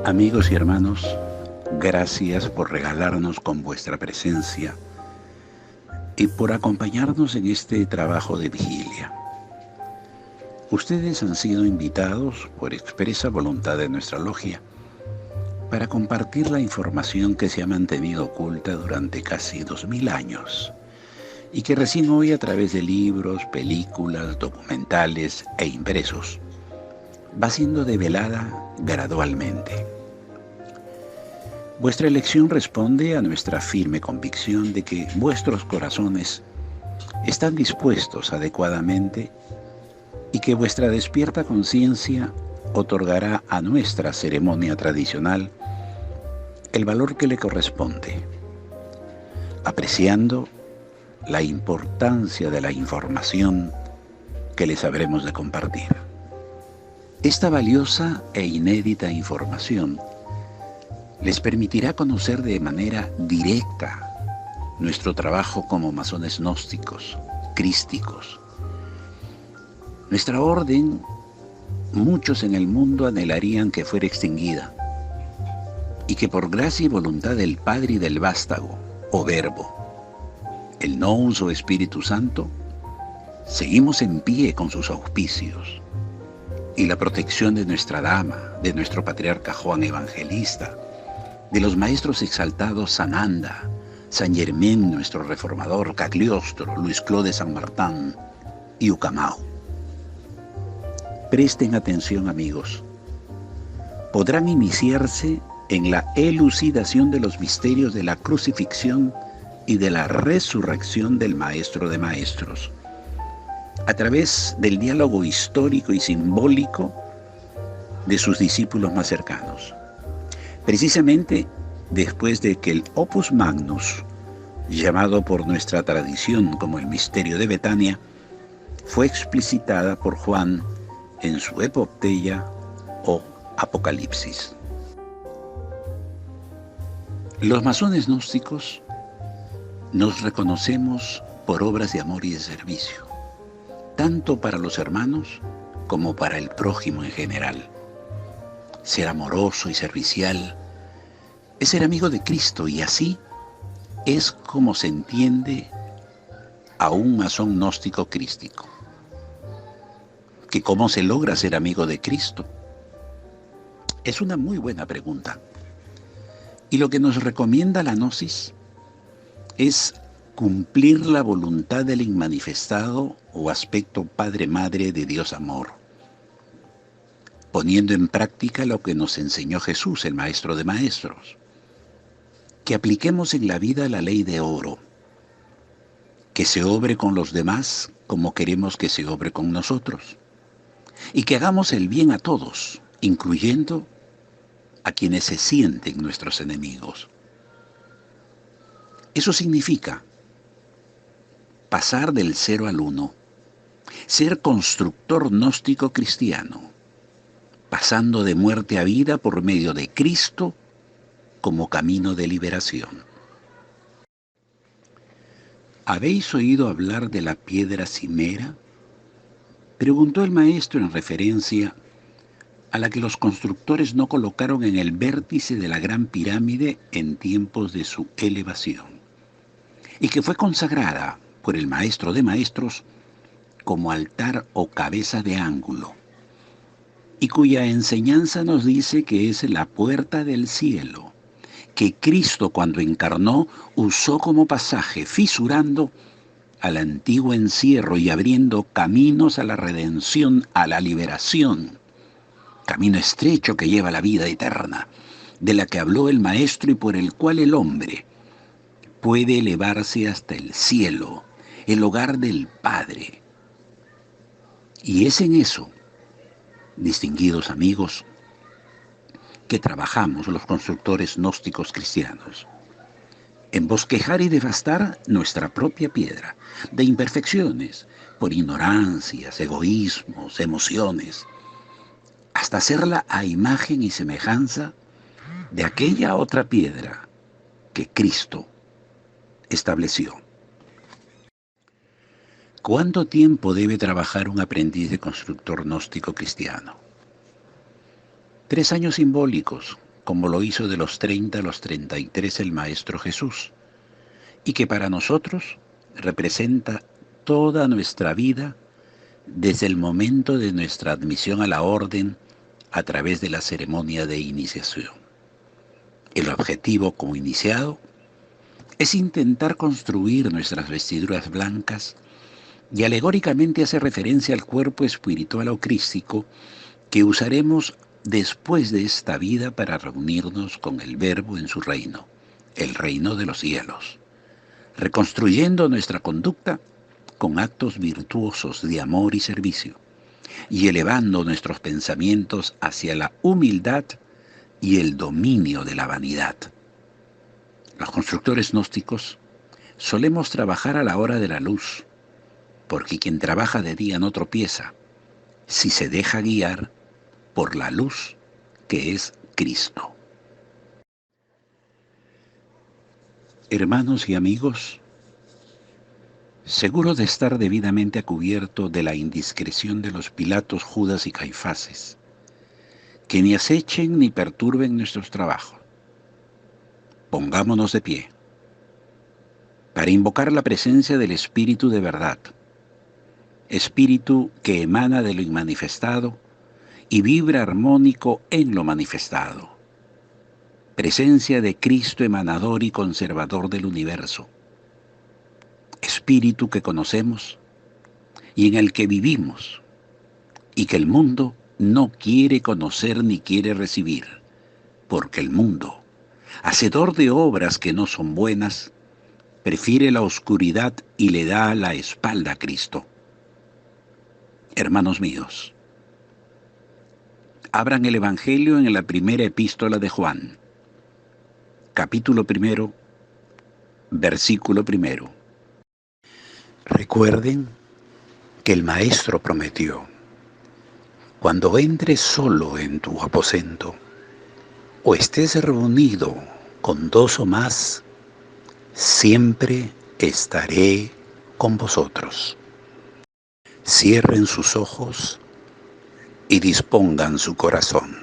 Amigos y hermanos, gracias por regalarnos con vuestra presencia y por acompañarnos en este trabajo de vigilia. Ustedes han sido invitados por expresa voluntad de nuestra logia para compartir la información que se ha mantenido oculta durante casi 2000 años y que recién hoy, a través de libros, películas, documentales e impresos, va siendo develada gradualmente. Vuestra elección responde a nuestra firme convicción de que vuestros corazones están dispuestos adecuadamente y que vuestra despierta conciencia otorgará a nuestra ceremonia tradicional el valor que le corresponde, apreciando la importancia de la información que les habremos de compartir. Esta valiosa e inédita información les permitirá conocer de manera directa nuestro trabajo como masones gnósticos, crísticos. Nuestra orden, muchos en el mundo anhelarían que fuera extinguida, y que por gracia y voluntad del Padre y del Vástago, o Verbo, el Nous o Espíritu Santo, seguimos en pie con sus auspicios, y la protección de nuestra Dama, de nuestro Patriarca Juan Evangelista, de los maestros exaltados Sananda, San Germán, nuestro reformador, Cagliostro, Luis Clos de San Martín y Ucamao. Presten atención, amigos. Podrán iniciarse en la elucidación de los misterios de la crucifixión y de la resurrección del Maestro de Maestros, a través del diálogo histórico y simbólico de sus discípulos más cercanos. Precisamente después de que el Opus Magnus, llamado por nuestra tradición como el Misterio de Betania, fue explicitada por Juan en su epopeya o Apocalipsis. Los masones gnósticos nos reconocemos por obras de amor y de servicio, tanto para los hermanos como para el prójimo en general. Ser amoroso y servicial es ser amigo de Cristo, y así es como se entiende a un masón gnóstico crístico. ¿Que cómo se logra ser amigo de Cristo? Es una muy buena pregunta. Y lo que nos recomienda la Gnosis es cumplir la voluntad del inmanifestado o aspecto Padre-Madre de Dios Amor, poniendo en práctica lo que nos enseñó Jesús, el Maestro de Maestros. Que apliquemos en la vida la ley de oro, que se obre con los demás como queremos que se obre con nosotros, y que hagamos el bien a todos, incluyendo a quienes se sienten nuestros enemigos. Eso significa pasar del 0 al 1, ser constructor gnóstico cristiano, pasando de muerte a vida por medio de Cristo como camino de liberación. ¿Habéis oído hablar de la piedra cimera?, preguntó el maestro en referencia a la que los constructores no colocaron en el vértice de la gran pirámide en tiempos de su elevación, y que fue consagrada por el Maestro de Maestros como altar o cabeza de ángulo, y cuya enseñanza nos dice que es la puerta del cielo, que Cristo, cuando encarnó, usó como pasaje, fisurando al antiguo encierro y abriendo caminos a la redención, a la liberación, camino estrecho que lleva a la vida eterna, de la que habló el Maestro y por el cual el hombre puede elevarse hasta el cielo, el hogar del Padre. Y es en eso, distinguidos amigos, que trabajamos los constructores gnósticos cristianos, en bosquejar y devastar nuestra propia piedra de imperfecciones, por ignorancias, egoísmos, emociones, hasta hacerla a imagen y semejanza de aquella otra piedra que Cristo estableció. ¿Cuánto tiempo debe trabajar un aprendiz de constructor gnóstico cristiano? 3 años simbólicos, como lo hizo de los 30 a los 33 el Maestro Jesús, y que para nosotros representa toda nuestra vida desde el momento de nuestra admisión a la orden a través de la ceremonia de iniciación. El objetivo como iniciado es intentar construir nuestras vestiduras blancas y alegóricamente hace referencia al cuerpo espiritual o crístico que usaremos después de esta vida para reunirnos con el Verbo en su reino, el reino de los cielos, reconstruyendo nuestra conducta con actos virtuosos de amor y servicio, y elevando nuestros pensamientos hacia la humildad y el dominio de la vanidad. Los constructores gnósticos solemos trabajar a la hora de la luz, porque quien trabaja de día no tropieza, si se deja guiar por la luz que es Cristo. Hermanos y amigos, seguro de estar debidamente a cubierto de la indiscreción de los Pilatos, Judas y Caifases, que ni acechen ni perturben nuestros trabajos, pongámonos de pie para invocar la presencia del Espíritu de verdad, Espíritu que emana de lo inmanifestado y vibra armónico en lo manifestado. Presencia de Cristo emanador y conservador del universo. Espíritu que conocemos y en el que vivimos y que el mundo no quiere conocer ni quiere recibir, porque el mundo, hacedor de obras que no son buenas, prefiere la oscuridad y le da la espalda a Cristo. Hermanos míos, abran el Evangelio en la primera epístola de Juan, capítulo 1, versículo 1. Recuerden que el Maestro prometió: cuando entres solo en tu aposento, o estés reunido con 2 o más, siempre estaré con vosotros. Cierren sus ojos y dispongan su corazón.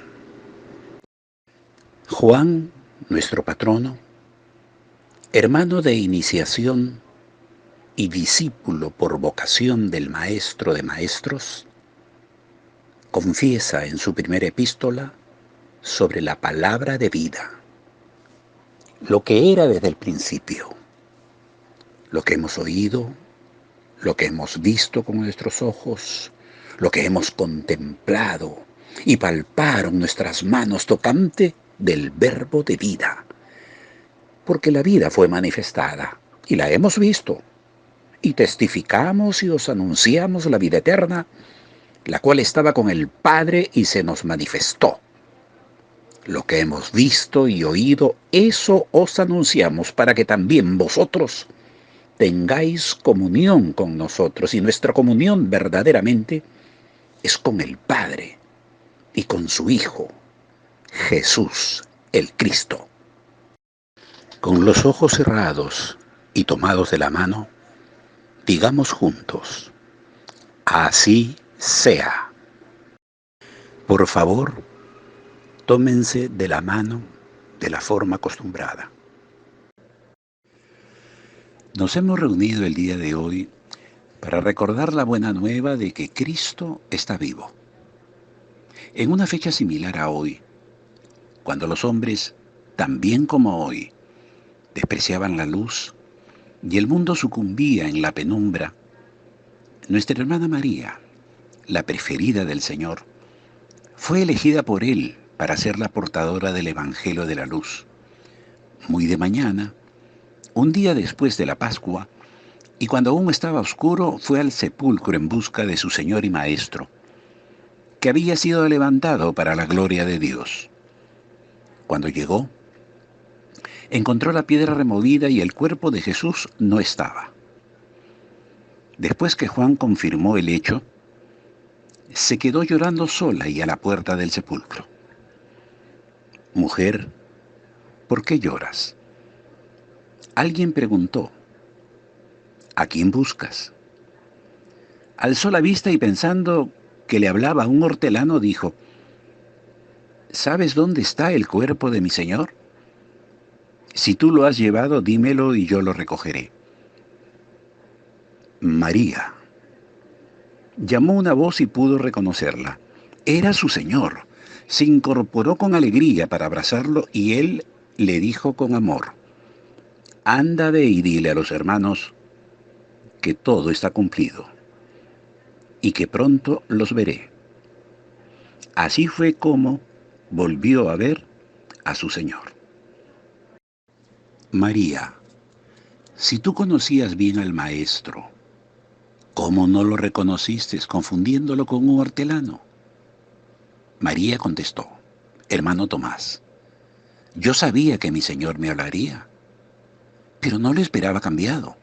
Juan, nuestro patrono, hermano de iniciación y discípulo por vocación del Maestro de Maestros, confiesa en su primera epístola sobre la palabra de vida, lo que era desde el principio, lo que hemos oído, lo que hemos visto con nuestros ojos, lo que hemos contemplado y palparon nuestras manos tocante del verbo de vida, porque la vida fue manifestada y la hemos visto, y testificamos y os anunciamos la vida eterna, la cual estaba con el Padre y se nos manifestó. Lo que hemos visto y oído, eso os anunciamos para que también vosotros tengáis comunión con nosotros, y nuestra comunión verdaderamente es con el Padre y con su Hijo, Jesús el Cristo. Con los ojos cerrados y tomados de la mano, digamos juntos: así sea. Por favor, tómense de la mano de la forma acostumbrada. Nos hemos reunido el día de hoy para recordar la buena nueva de que Cristo está vivo. En una fecha similar a hoy, cuando los hombres, también como hoy, despreciaban la luz y el mundo sucumbía en la penumbra, nuestra hermana María, la preferida del Señor, fue elegida por Él para ser la portadora del Evangelio de la luz. Muy de mañana, un día después de la Pascua, y cuando aún estaba oscuro, fue al sepulcro en busca de su Señor y Maestro, que había sido levantado para la gloria de Dios. Cuando llegó, encontró la piedra removida y el cuerpo de Jesús no estaba. Después que Juan confirmó el hecho, se quedó llorando sola y a la puerta del sepulcro. Mujer, ¿por qué lloras? Alguien preguntó: ¿a quién buscas? Alzó la vista y pensando que le hablaba a un hortelano, dijo: ¿Sabes dónde está el cuerpo de mi Señor? Si tú lo has llevado, dímelo y yo lo recogeré. María. Llamó una voz y pudo reconocerla. Era su Señor. Se incorporó con alegría para abrazarlo y él le dijo con amor: Anda ve y dile a los hermanos que todo está cumplido y que pronto los veré. Así fue como volvió a ver a su Señor. María, si tú conocías bien al Maestro, ¿cómo no lo reconociste confundiéndolo con un hortelano? María contestó: Hermano Tomás, yo sabía que mi Señor me hablaría, pero no lo esperaba cambiado.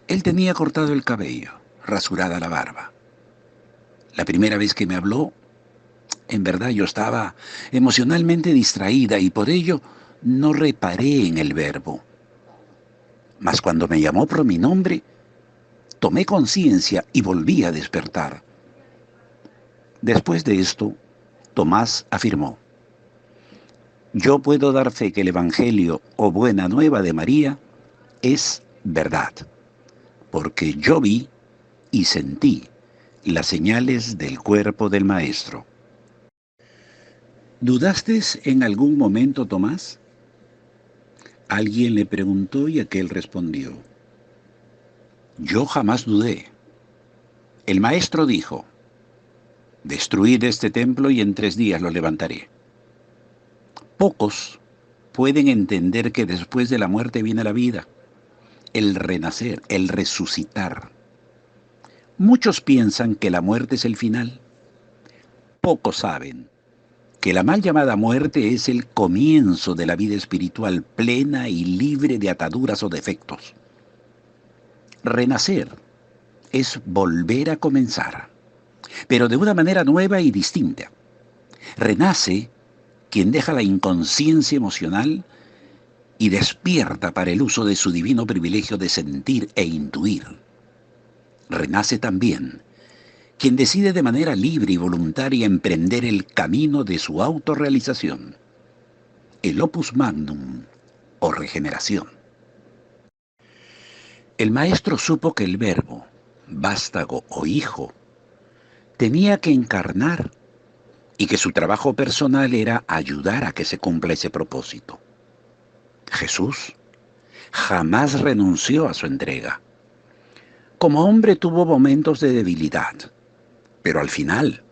Él tenía cortado el cabello, rasurada la barba. La primera vez que me habló, en verdad yo estaba emocionalmente distraída y por ello no reparé en el verbo. Mas cuando me llamó por mi nombre, tomé conciencia y volví a despertar. Después de esto, Tomás afirmó: Yo puedo dar fe que el Evangelio o buena nueva de María es verdad, porque yo vi y sentí las señales del cuerpo del Maestro. ¿Dudaste en algún momento, Tomás? Alguien le preguntó y aquel respondió: Yo jamás dudé. El Maestro dijo: Destruid este templo y en 3 días lo levantaré. Pocos pueden entender que después de la muerte viene la vida, el renacer, el resucitar. Muchos piensan que la muerte es el final. Pocos saben que la mal llamada muerte es el comienzo de la vida espiritual plena y libre de ataduras o defectos. Renacer es volver a comenzar, pero de una manera nueva y distinta. Renace quien deja la inconsciencia emocional y despierta para el uso de su divino privilegio de sentir e intuir. Renace también quien decide de manera libre y voluntaria emprender el camino de su autorrealización, el opus magnum o regeneración. El Maestro supo que el Verbo, vástago o Hijo, tenía que encarnar y que su trabajo personal era ayudar a que se cumpla ese propósito. Jesús jamás renunció a su entrega. Como hombre tuvo momentos de debilidad, pero al final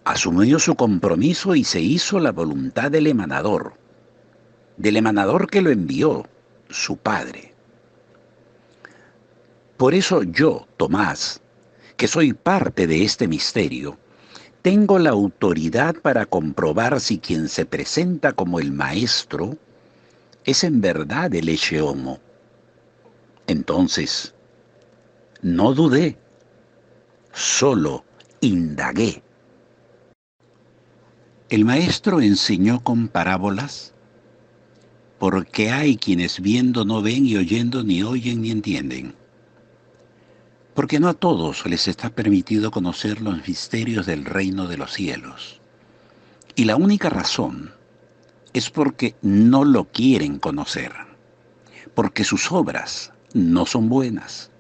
asumió su compromiso y se hizo la voluntad del emanador que lo envió, su Padre. Por eso yo, Tomás, que soy parte de este misterio, tengo la autoridad para comprobar si quien se presenta como el Maestro es en verdad el Ecce Homo. Entonces, no dudé, solo indagué. El Maestro enseñó con parábolas porque hay quienes viendo no ven y oyendo ni oyen ni entienden. Porque no a todos les está permitido conocer los misterios del reino de los cielos. Y la única razón es porque no lo quieren conocer, porque sus obras no son buenas.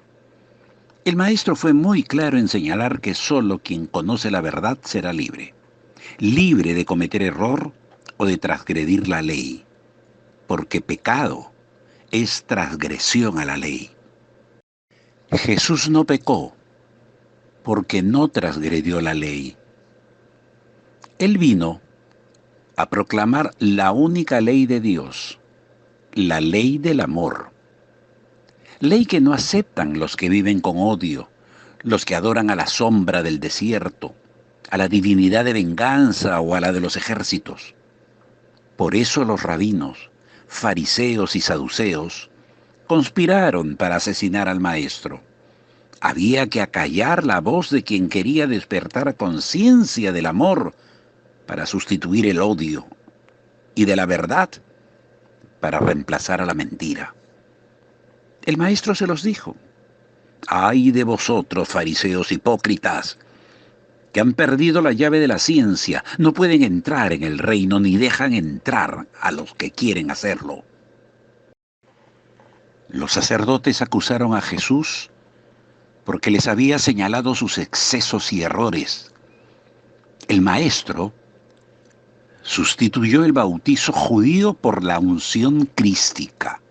El Maestro fue muy claro en señalar que solo quien conoce la verdad será libre, libre de cometer error o de transgredir la ley, porque pecado es transgresión a la ley. Jesús no pecó porque no transgredió la ley. Él vino a proclamar la única ley de Dios, la ley del amor. Ley que no aceptan los que viven con odio, los que adoran a la sombra del desierto, a la divinidad de venganza o a la de los ejércitos. Por eso los rabinos, fariseos y saduceos conspiraron para asesinar al Maestro. Había que acallar la voz de quien quería despertar conciencia del amor para sustituir el odio y de la verdad para reemplazar a la mentira. El Maestro se los dijo: ¡Ay de vosotros, fariseos hipócritas, que han perdido la llave de la ciencia! No pueden entrar en el reino ni dejan entrar a los que quieren hacerlo. Los sacerdotes acusaron a Jesús porque les había señalado sus excesos y errores. El maestro sustituyó el bautizo judío por la unción crística.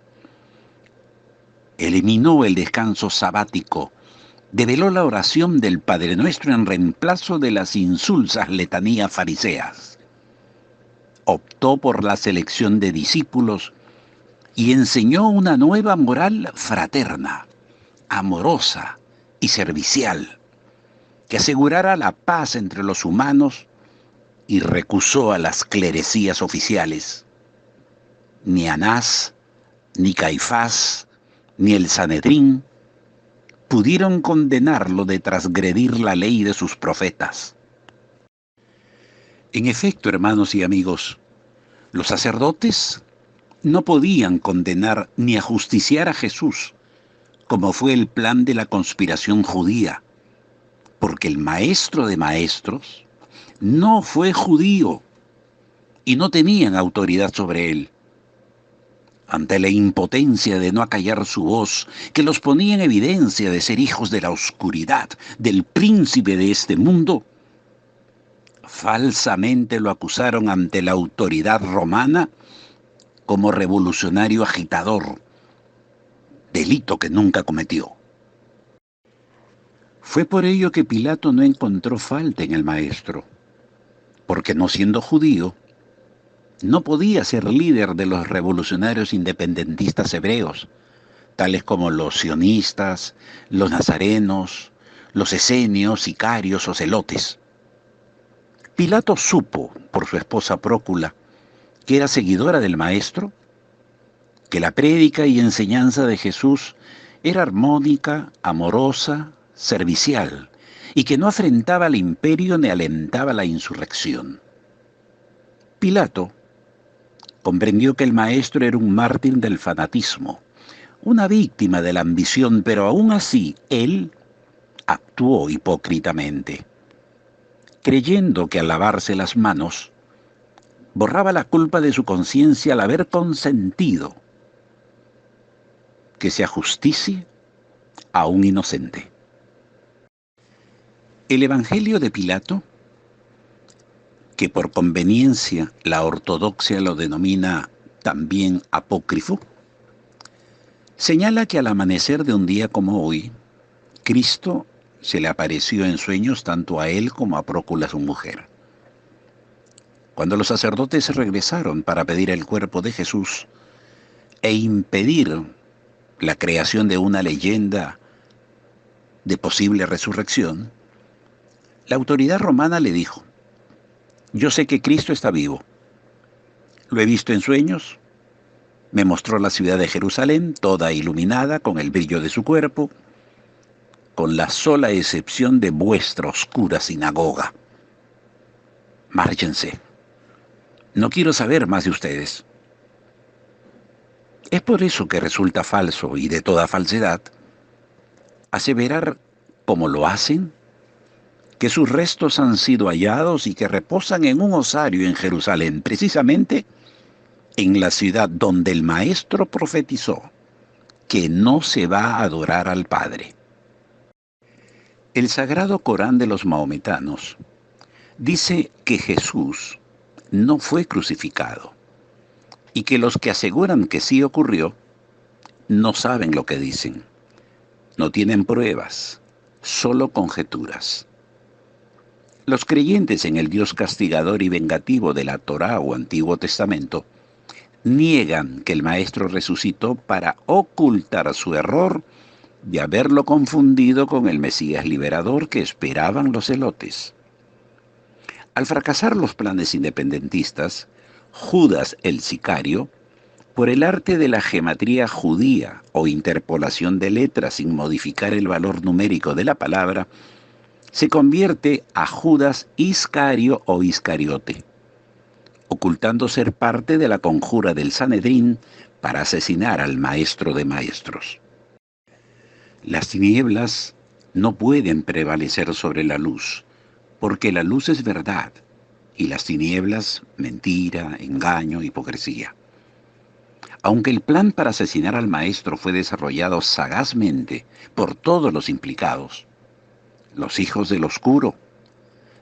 Eliminó el descanso sabático. Develó la oración del Padre Nuestro en reemplazo de las insulsas letanías fariseas. Optó por la selección de discípulos y enseñó una nueva moral fraterna, amorosa y servicial, que asegurara la paz entre los humanos y recusó a las clerecías oficiales. Ni Anás, ni Caifás, ni el Sanedrín pudieron condenarlo de transgredir la ley de sus profetas. En efecto, hermanos y amigos, los sacerdotes no podían condenar ni ajusticiar a Jesús, como fue el plan de la conspiración judía, porque el maestro de maestros no fue judío y no tenían autoridad sobre él. Ante la impotencia de no acallar su voz, que los ponía en evidencia de ser hijos de la oscuridad, del príncipe de este mundo, falsamente lo acusaron ante la autoridad romana como revolucionario agitador, delito que nunca cometió. Fue por ello que Pilato no encontró falta en el maestro, porque no siendo judío, no podía ser líder de los revolucionarios independentistas hebreos, tales como los sionistas, los nazarenos, los esenios, sicarios o celotes. Pilato supo, por su esposa Prócula, que era seguidora del maestro, que la prédica y enseñanza de Jesús era armónica, amorosa, servicial, y que no afrentaba al imperio ni alentaba la insurrección. Pilato comprendió que el maestro era un mártir del fanatismo, una víctima de la ambición, pero aún así él actuó hipócritamente, creyendo que al lavarse las manos borraba la culpa de su conciencia al haber consentido que se ajusticie a un inocente. El Evangelio de Pilato, que por conveniencia la ortodoxia lo denomina también apócrifo, señala que al amanecer de un día como hoy, Cristo se le apareció en sueños tanto a él como a Prócula su mujer. Cuando los sacerdotes regresaron para pedir el cuerpo de Jesús e impedir la creación de una leyenda de posible resurrección, la autoridad romana le dijo: yo sé que Cristo está vivo. Lo he visto en sueños. Me mostró la ciudad de Jerusalén, toda iluminada con el brillo de su cuerpo, con la sola excepción de vuestra oscura sinagoga. Márchense. No quiero saber más de ustedes. Es por eso que resulta falso y de toda falsedad aseverar, como lo hacen, que sus restos han sido hallados y que reposan en un osario en Jerusalén, precisamente en la ciudad donde el maestro profetizó que no se va a adorar al Padre. El Sagrado Corán de los mahometanos dice que Jesús no fue crucificado y que los que aseguran que sí ocurrió no saben lo que dicen, no tienen pruebas, solo conjeturas. Los creyentes en el Dios castigador y vengativo de la Torá o Antiguo Testamento niegan que el Maestro resucitó para ocultar su error de haberlo confundido con el Mesías liberador que esperaban los celotes. Al fracasar los planes independentistas, Judas el sicario, por el arte de la gematría judía o interpolación de letras sin modificar el valor numérico de la palabra, se convierte a Judas Iscario o Iscariote, ocultando ser parte de la conjura del Sanedrín para asesinar al maestro de maestros. Las tinieblas no pueden prevalecer sobre la luz, porque la luz es verdad y las tinieblas mentira, engaño, hipocresía. Aunque el plan para asesinar al maestro fue desarrollado sagazmente por todos los implicados, los hijos del oscuro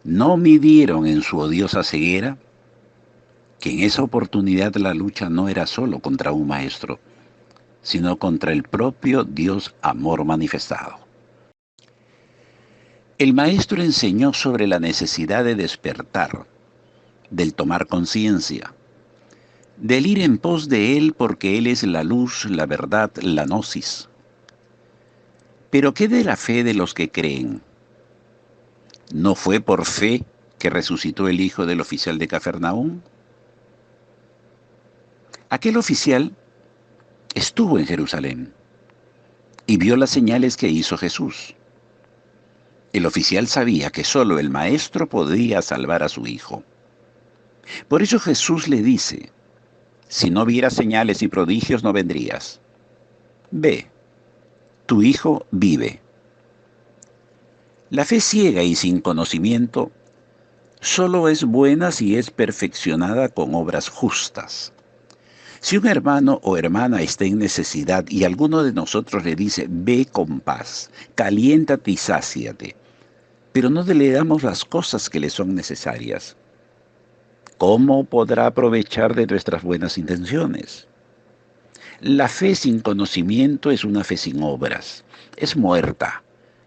no midieron en su odiosa ceguera que en esa oportunidad la lucha no era solo contra un maestro, sino contra el propio Dios amor manifestado. El maestro enseñó sobre la necesidad de despertar, del tomar conciencia, del ir en pos de Él porque Él es la luz, la verdad, la gnosis. Pero ¿qué de la fe de los que creen? ¿No fue por fe que resucitó el hijo del oficial de Cafarnaúm? Aquel oficial estuvo en Jerusalén y vio las señales que hizo Jesús. El oficial sabía que solo el maestro podía salvar a su hijo. Por eso Jesús le dice, si no vieras señales y prodigios no vendrías. Ve, tu hijo vive. La fe ciega y sin conocimiento solo es buena si es perfeccionada con obras justas. Si un hermano o hermana está en necesidad y alguno de nosotros le dice, ve con paz, caliéntate y sáciate, pero no le damos las cosas que le son necesarias, ¿cómo podrá aprovechar de nuestras buenas intenciones? La fe sin conocimiento es una fe sin obras, es muerta,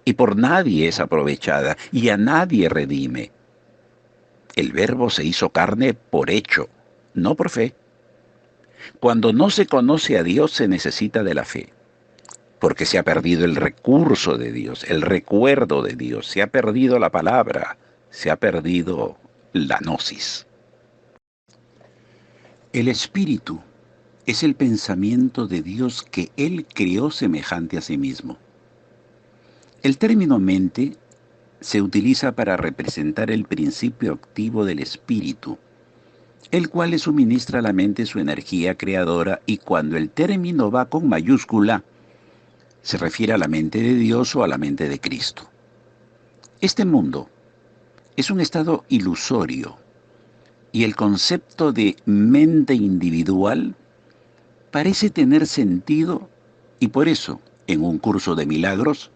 y por nadie es aprovechada, y a nadie redime. El Verbo se hizo carne por hecho, no por fe. Cuando no se conoce a Dios se necesita de la fe, porque se ha perdido el recurso de Dios, el recuerdo de Dios, se ha perdido la palabra, se ha perdido la gnosis. El Espíritu es el pensamiento de Dios que Él creó semejante a sí mismo. El término mente se utiliza para representar el principio activo del Espíritu, el cual le suministra a la mente su energía creadora, y cuando el término va con mayúscula, se refiere a la mente de Dios o a la mente de Cristo. Este mundo es un estado ilusorio, y el concepto de mente individual parece tener sentido, y por eso, en un curso de milagros,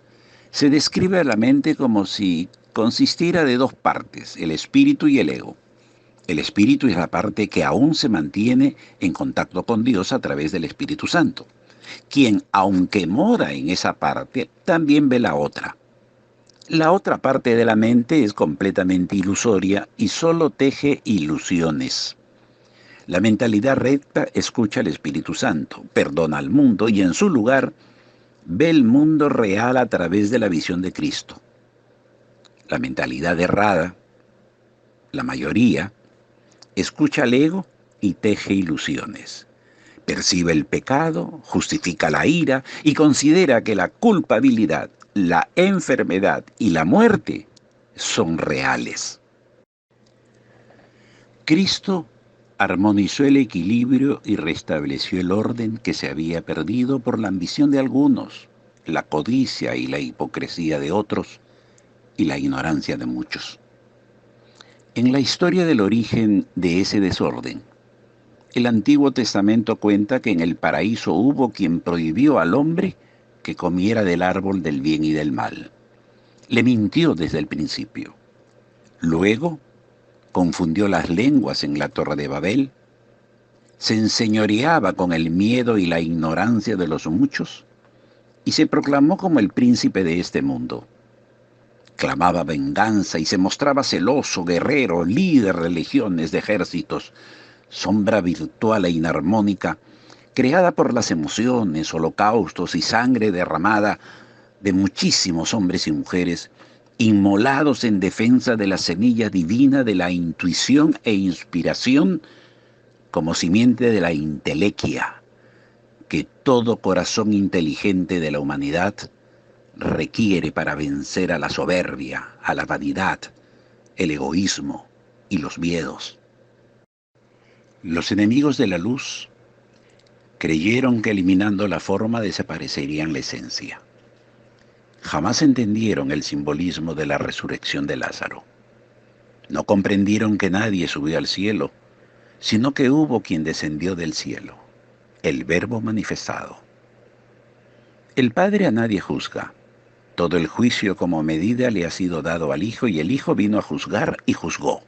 se describe a la mente como si consistiera de dos partes, el espíritu y el ego. El espíritu es la parte que aún se mantiene en contacto con Dios a través del Espíritu Santo, quien, aunque mora en esa parte, también ve la otra. La otra parte de la mente es completamente ilusoria y solo teje ilusiones. La mentalidad recta escucha al Espíritu Santo, perdona al mundo y en su lugar ve el mundo real a través de la visión de Cristo. La mentalidad errada, la mayoría, escucha al ego y teje ilusiones. Percibe el pecado, justifica la ira y considera que la culpabilidad, la enfermedad y la muerte son reales. Cristo armonizó el equilibrio y restableció el orden que se había perdido por la ambición de algunos, la codicia y la hipocresía de otros y la ignorancia de muchos. En la historia del origen de ese desorden, el Antiguo Testamento cuenta que en el paraíso hubo quien prohibió al hombre que comiera del árbol del bien y del mal. Le mintió desde el principio. Luego, confundió las lenguas en la Torre de Babel, se enseñoreaba con el miedo y la ignorancia de los muchos, y se proclamó como el príncipe de este mundo. Clamaba venganza y se mostraba celoso, guerrero, líder de legiones, de ejércitos, sombra virtual e inarmónica, creada por las emociones, holocaustos y sangre derramada de muchísimos hombres y mujeres, inmolados en defensa de la semilla divina de la intuición e inspiración como simiente de la intelequia, que todo corazón inteligente de la humanidad requiere para vencer a la soberbia, a la vanidad, el egoísmo y los miedos. Los enemigos de la luz creyeron que eliminando la forma desaparecerían la esencia. Jamás entendieron el simbolismo de la resurrección de Lázaro. No comprendieron que nadie subió al cielo, sino que hubo quien descendió del cielo, el Verbo manifestado. El Padre a nadie juzga. Todo el juicio como medida le ha sido dado al Hijo y el Hijo vino a juzgar y juzgó.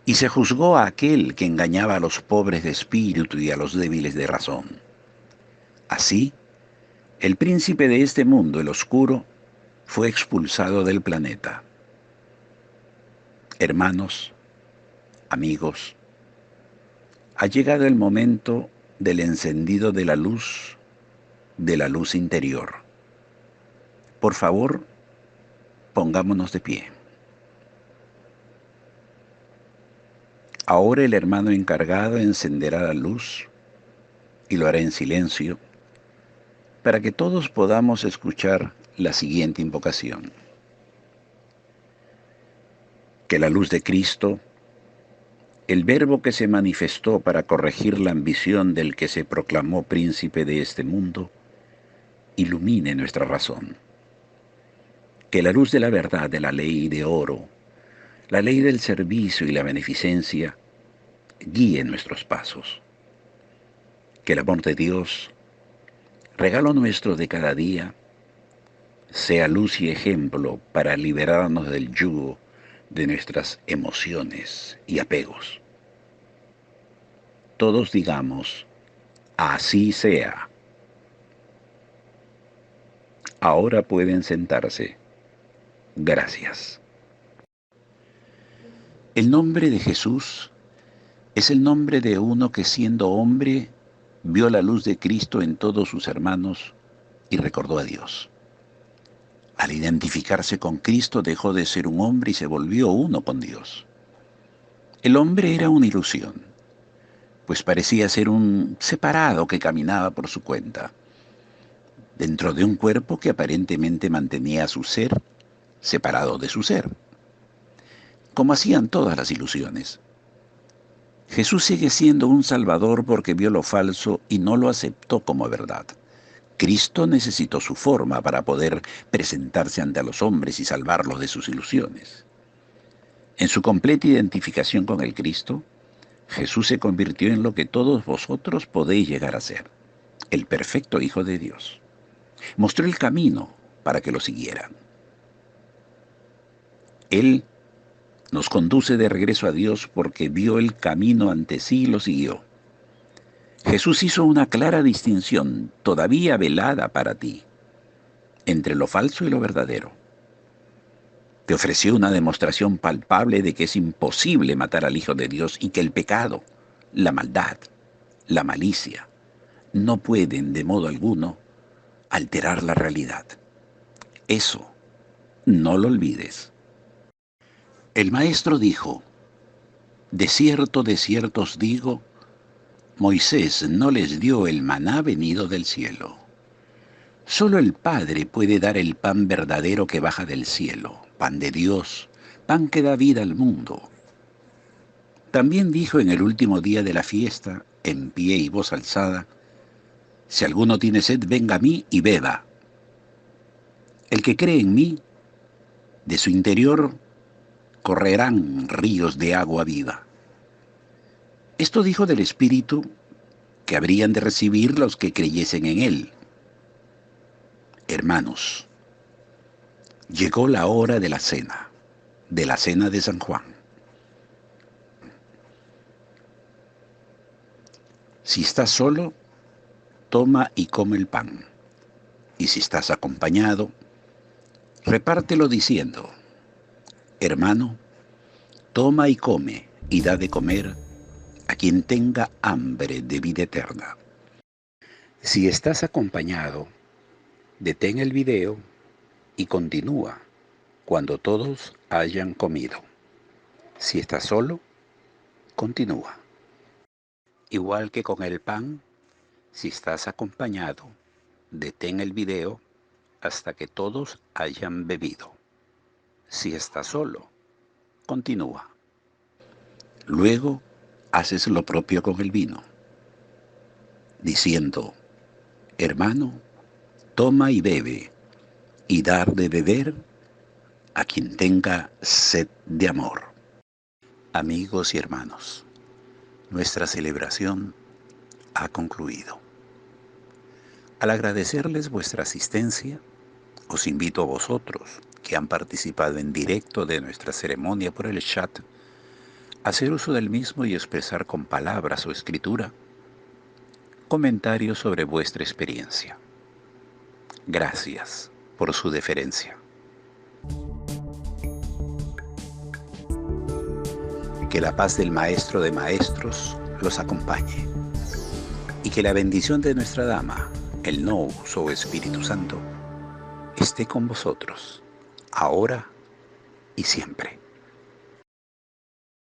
Y se juzgó a aquel que engañaba a los pobres de espíritu y a los débiles de razón. Así, el príncipe de este mundo, el oscuro, fue expulsado del planeta. Hermanos, amigos, ha llegado el momento del encendido de la luz interior. Por favor, pongámonos de pie. Ahora el hermano encargado encenderá la luz y lo hará en silencio para que todos podamos escuchar la siguiente invocación. Que la luz de Cristo, el Verbo que se manifestó para corregir la ambición del que se proclamó príncipe de este mundo, ilumine nuestra razón. Que la luz de la verdad, de la ley de oro, la ley del servicio y la beneficencia, guíe nuestros pasos. Que el amor de Dios, regalo nuestro de cada día, sea luz y ejemplo para liberarnos del yugo de nuestras emociones y apegos. Todos digamos, así sea. Ahora pueden sentarse. Gracias. El nombre de Jesús es el nombre de uno que siendo hombre vio la luz de Cristo en todos sus hermanos y recordó a Dios. Al identificarse con Cristo dejó de ser un hombre y se volvió uno con Dios. El hombre era una ilusión, pues parecía ser un separado que caminaba por su cuenta, dentro de un cuerpo que aparentemente mantenía a su ser separado de su ser, como hacían todas las ilusiones. Jesús sigue siendo un salvador porque vio lo falso y no lo aceptó como verdad. Cristo necesitó su forma para poder presentarse ante los hombres y salvarlos de sus ilusiones. En su completa identificación con el Cristo, Jesús se convirtió en lo que todos vosotros podéis llegar a ser, el perfecto Hijo de Dios. Mostró el camino para que lo siguieran. Él nos conduce de regreso a Dios porque vio el camino ante sí y lo siguió. Jesús hizo una clara distinción, todavía velada para ti, entre lo falso y lo verdadero. Te ofreció una demostración palpable de que es imposible matar al Hijo de Dios y que el pecado, la maldad, la malicia, no pueden de modo alguno alterar la realidad. Eso no lo olvides. El maestro dijo, de cierto os digo, Moisés no les dio el maná venido del cielo. Solo el Padre puede dar el pan verdadero que baja del cielo, pan de Dios, pan que da vida al mundo. También dijo en el último día de la fiesta, en pie y voz alzada, si alguno tiene sed, venga a mí y beba. El que cree en mí, de su interior correrán ríos de agua viva. Esto dijo del Espíritu que habrían de recibir los que creyesen en él. Hermanos, llegó la hora de la cena de San Juan. Si estás solo, toma y come el pan. Y si estás acompañado, repártelo diciendo, hermano, toma y come y da de comer a quien tenga hambre de vida eterna. Si estás acompañado, detén el video y continúa cuando todos hayan comido. Si estás solo, continúa. Igual que con el pan, si estás acompañado, detén el video hasta que todos hayan bebido. Si estás solo, continúa. Luego, haces lo propio con el vino, diciendo, hermano, toma y bebe, y dar de beber a quien tenga sed de amor. Amigos y hermanos, nuestra celebración ha concluido. Al agradecerles vuestra asistencia, os invito a vosotros, que han participado en directo de nuestra ceremonia por el chat, a hacer uso del mismo y expresar con palabras o escritura comentarios sobre vuestra experiencia. Gracias por su deferencia. Que la paz del Maestro de Maestros los acompañe y que la bendición de nuestra Dama, el Nous o Espíritu Santo, esté con vosotros, ahora y siempre.